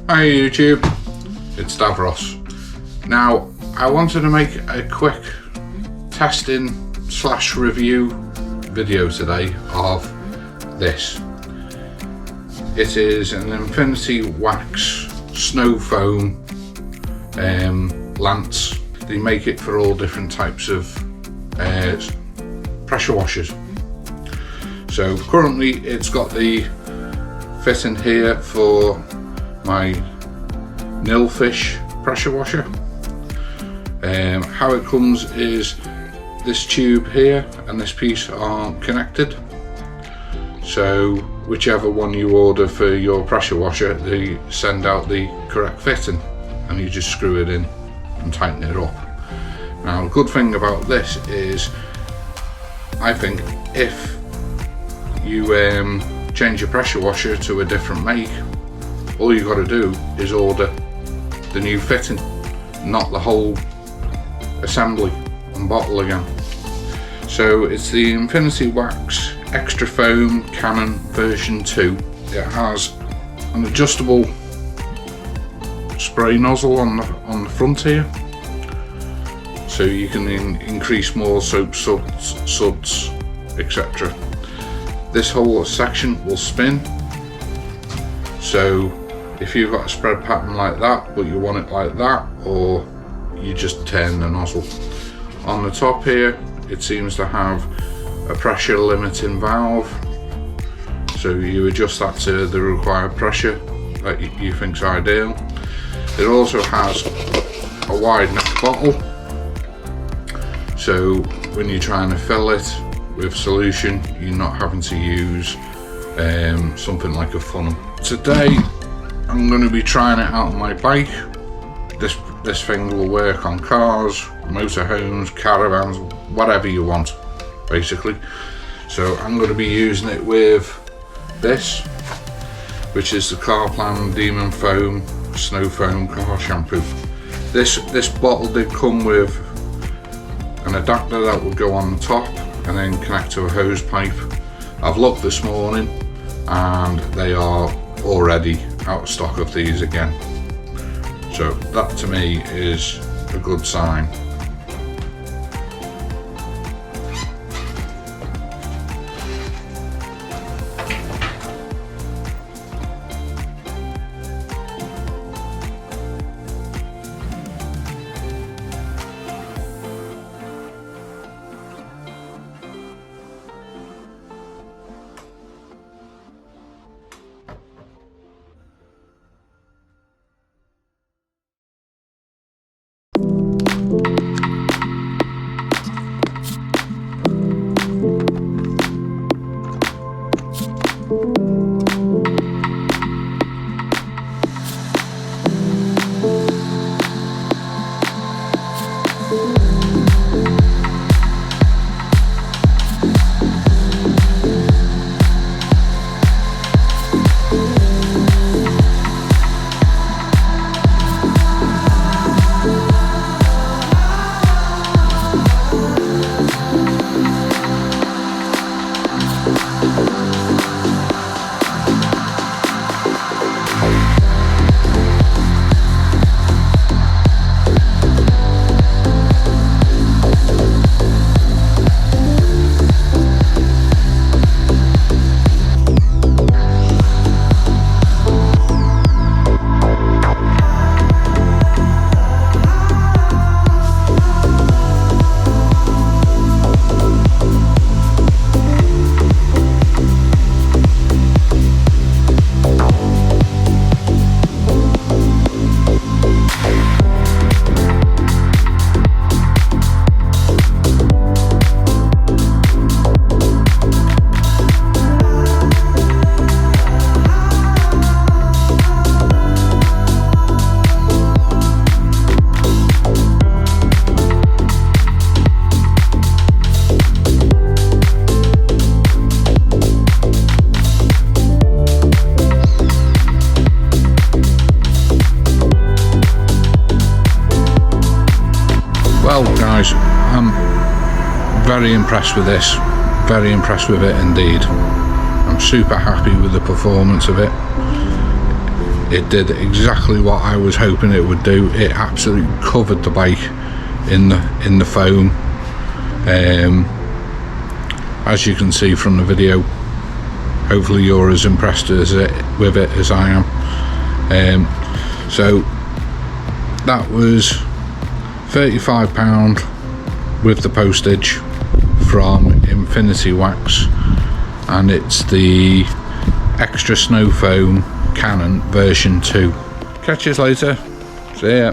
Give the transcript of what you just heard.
Hi YouTube, it's Davros. Now I wanted to make a quick testing / review video today of this. It is an Infinity Wax snow foam lance. They make it for all different types of pressure washers. So currently it's got the fitting here for my nilfish pressure washer. How it comes is this tube here and this piece are connected, so whichever one you order for your pressure washer, they send out the correct fitting and you just screw it in and tighten it up. Now the good thing about this is, I think, if you change your pressure washer to a different make, all you got to do is order the new fitting, not the whole assembly and bottle again. So it's the Infinity Wax Extra Foam Canon version 2. It has an adjustable spray nozzle on the front here, so you can increase more soap suds, etc. This whole section will spin, so if you've got a spread pattern like that but you want it like that, or you just turn the nozzle. On the top here it seems to have a pressure limiting valve, so you adjust that to the required pressure that you think's ideal. It also has a wide neck bottle, so when you're trying to fill it with solution, you're not having to use something like a funnel. Today I'm going to be trying it out on my bike. This thing will work on cars, motorhomes, caravans, whatever you want basically. So I'm going to be using it with this, which is the Carplan Demon Foam Snow Foam Car Shampoo. This bottle did come with an adapter that would go on the top and then connect to a hose pipe. I've looked this morning and they are already out of stock of these again, so that to me is a good sign. Well guys, I'm very impressed with this, very impressed with it indeed. I'm super happy with the performance of it. it did exactly what I was hoping it would do. It absolutely covered the bike in the foam. As you can see from the video, hopefully you're as impressed with it as I am. So that was £35 with the postage from Infinity Wax, and it's the extra snow foam Canon version 2. Catch you later. See ya.